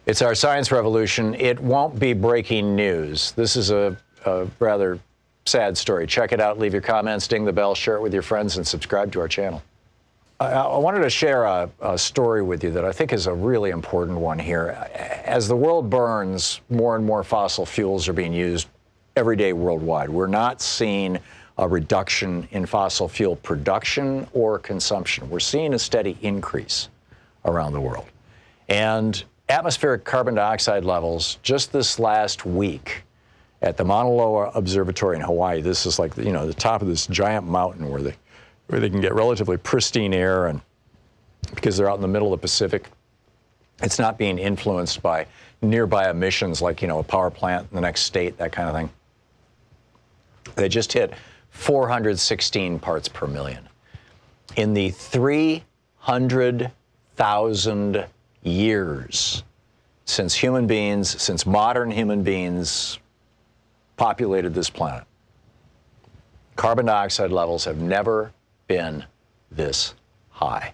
It's our science revolution. It won't be breaking news. This is a rather sad story. Check it out. Leave your comments, ding the bell, share it with your friends, and subscribe to our channel. I wanted to share a story with you that I think is a really important one here. As the world burns, more and more fossil fuels are being used every day worldwide. We're not seeing a reduction in fossil fuel production or consumption. We're seeing a steady increase around the world. And atmospheric carbon dioxide levels just this last week at the Mauna Loa Observatory in Hawaii, this is like, the top of this giant mountain where they can get relatively pristine air, and because they're out in the middle of the Pacific, it's not being influenced by nearby emissions like, a power plant in the next state, that kind of thing. They just hit 416 parts per million. In the 300,000 years since modern human beings populated this planet, carbon dioxide levels have never been this high.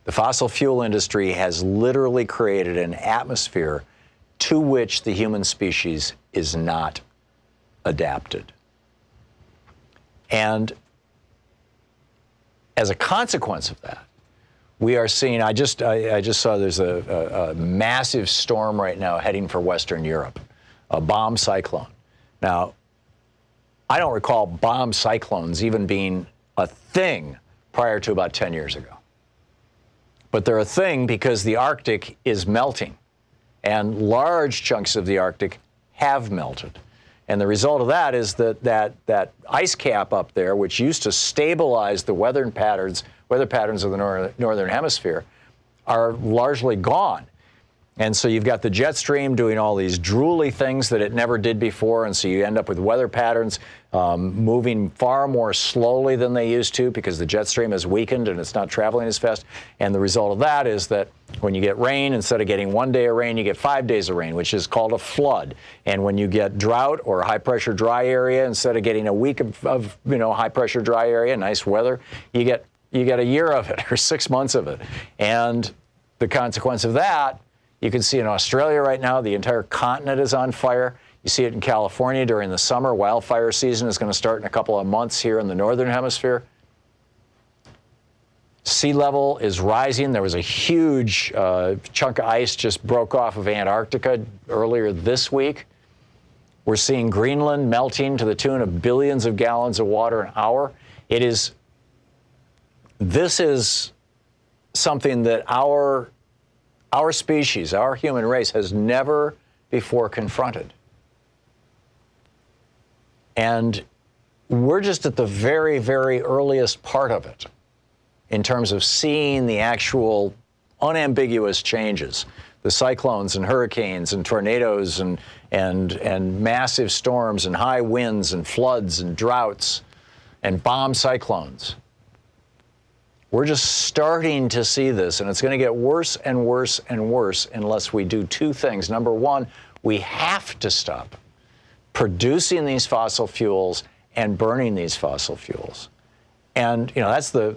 The fossil fuel industry has literally created an atmosphere to which the human species is not adapted. And as a consequence of that, we are seeing, I just saw there's a massive storm right now heading for Western Europe, a bomb cyclone. Now, I don't recall bomb cyclones even being a thing prior to about 10 years ago. But they're a thing because the Arctic is melting, and large chunks of the Arctic have melted. And the result of that is that ice cap up there, which used to stabilize the weather patterns of the northern hemisphere, are largely gone. And so you've got the jet stream doing all these drooly things that it never did before, and so you end up with weather patterns moving far more slowly than they used to because the jet stream has weakened and it's not traveling as fast. And the result of that is that when you get rain, instead of getting 1 day of rain, you get 5 days of rain, which is called a flood. And when you get drought or high-pressure dry area, instead of getting a week of high-pressure dry area, nice weather, you get a year of it or 6 months of it. And the consequence of that, you can see in Australia right now, the entire continent is on fire. You see it in California during the summer. Wildfire season is going to start in a couple of months here in the northern hemisphere. Sea level is rising. There was a huge chunk of ice just broke off of Antarctica earlier this week. We're seeing Greenland melting to the tune of billions of gallons of water an hour. This is something that our species, our human race, has never before confronted. And we're just at the very, very earliest part of it in terms of seeing the actual unambiguous changes, the cyclones and hurricanes and tornadoes and massive storms and high winds and floods and droughts and bomb cyclones. We're just starting to see this, and it's going to get worse and worse and worse unless we do two things. Number one, we have to stop producing these fossil fuels and burning these fossil fuels. And, that's the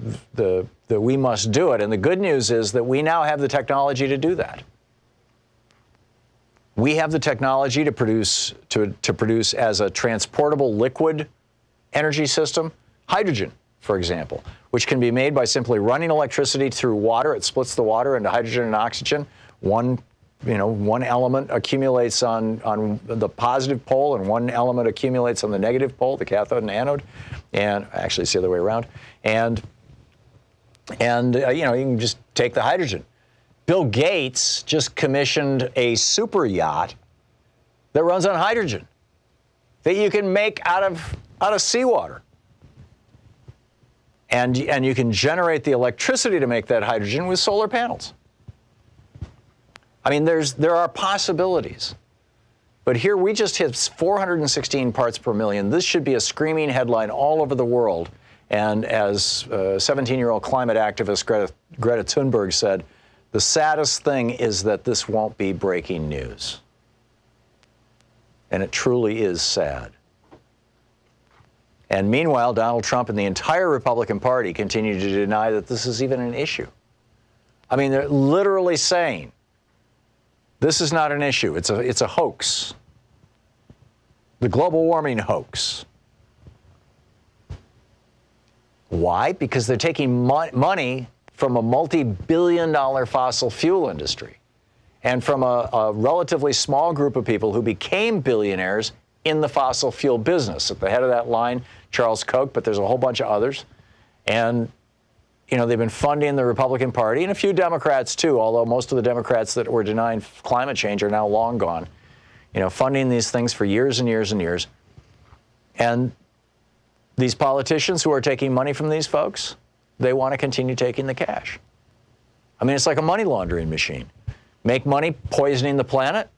we must do it. And the good news is that we now have the technology to do that. We have the technology to produce as a transportable liquid energy system, hydrogen, for example, which can be made by simply running electricity through water. It splits the water into hydrogen and oxygen. One element accumulates on the positive pole, and one element accumulates on the negative pole, the cathode and anode. And actually, it's the other way around. And you can just take the hydrogen. Bill Gates just commissioned a super yacht that runs on hydrogen that you can make out of seawater. And you can generate the electricity to make that hydrogen with solar panels. I mean, there are possibilities. But here we just hit 416 parts per million. This should be a screaming headline all over the world. And as 17-year-old climate activist Greta Thunberg said, the saddest thing is that this won't be breaking news. And it truly is sad. And meanwhile, Donald Trump and the entire Republican Party continue to deny that this is even an issue. I mean, they're literally saying This is not an issue. It's a hoax. The global warming hoax. Why? Because they're taking money from a multi-billion-dollar fossil fuel industry and from a relatively small group of people who became billionaires in the fossil fuel business. At the head of that line, Charles Koch, but there's a whole bunch of others. And, you know, they've been funding the Republican Party and a few Democrats too, although most of the Democrats that were denying climate change are now long gone. You know, funding these things for years and years and years. And these politicians who are taking money from these folks, they want to continue taking the cash. I mean, it's like a money laundering machine. Make money poisoning the planet,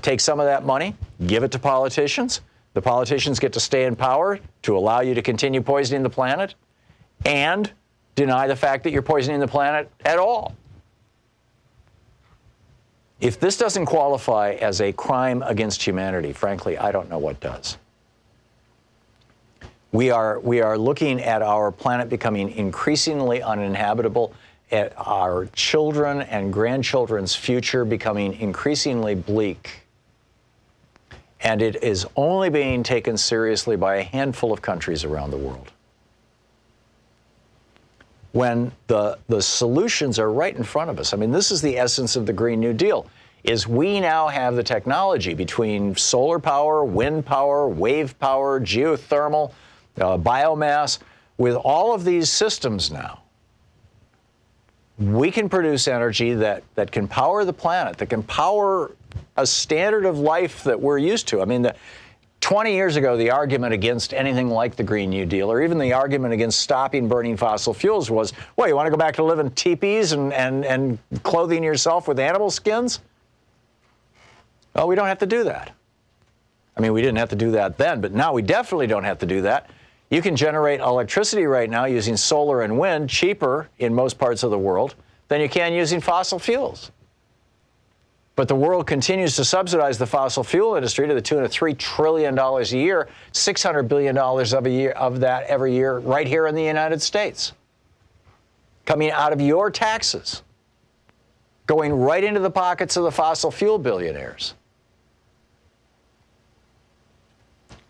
take some of that money, give it to politicians. The politicians get to stay in power to allow you to continue poisoning the planet and deny the fact that you're poisoning the planet at all. If this doesn't qualify as a crime against humanity, frankly, I don't know what does. We are looking at our planet becoming increasingly uninhabitable, at our children and grandchildren's future becoming increasingly bleak. And it is only being taken seriously by a handful of countries around the world. When the solutions are right in front of us. I mean, this is the essence of the Green New Deal, is we now have the technology between solar power, wind power, wave power, geothermal, biomass. With all of these systems now, we can produce energy that can power the planet, that can power a standard of life that we're used to. I mean, 20 years ago, the argument against anything like the Green New Deal, or even the argument against stopping burning fossil fuels was, well, you want to go back to living in teepees and clothing yourself with animal skins? Well, we don't have to do that. I mean, we didn't have to do that then, but now we definitely don't have to do that. You can generate electricity right now using solar and wind cheaper in most parts of the world than you can using fossil fuels. But the world continues to subsidize the fossil fuel industry to the tune of $3 trillion a year, $600 billion of that every year right here in the United States, coming out of your taxes, going right into the pockets of the fossil fuel billionaires.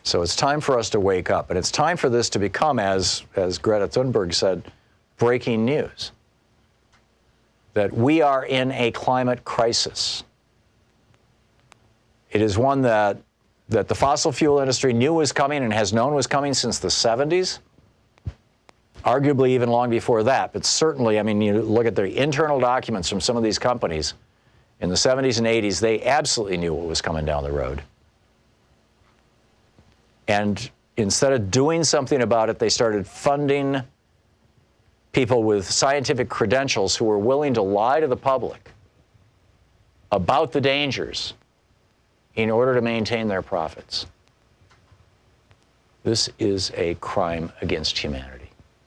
So it's time for us to wake up, and it's time for this to become, as Greta Thunberg said, breaking news, that we are in a climate crisis. It is one that the fossil fuel industry knew was coming and has known was coming since the 70s, arguably even long before that. But certainly, I mean, you look at the internal documents from some of these companies in the 70s and 80s, they absolutely knew what was coming down the road. And instead of doing something about it, they started funding people with scientific credentials who were willing to lie to the public about the dangers in order to maintain their profits. This is a crime against humanity.